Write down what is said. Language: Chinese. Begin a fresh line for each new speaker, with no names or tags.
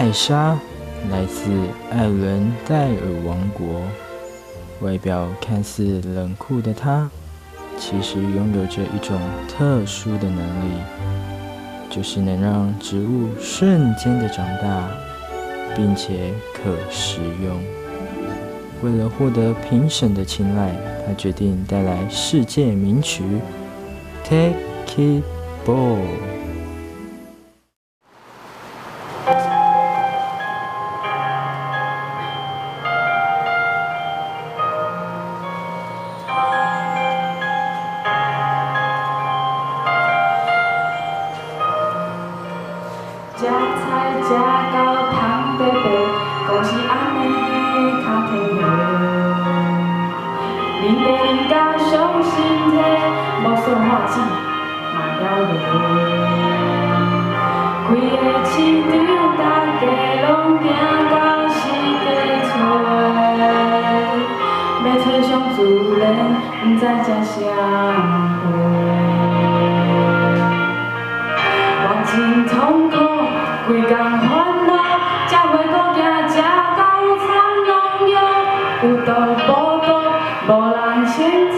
艾莎来自艾伦戴尔王国，外表看似冷酷的她，其实拥有着一种特殊的能力，就是能让植物瞬间的长大，并且可食用。为了获得评审的青睐，她决定带来世界名曲《Take It Bold》。
食菜食到香白白，讲是安尼较体面。啉茶啉甲伤身体，无算化子嘛了袂。规个市场大家拢行到四界找，要找上自然，毋知食啥货。我真痛苦。规工烦恼，才会搁行，食到苍蝇药，有道无道，无人先知。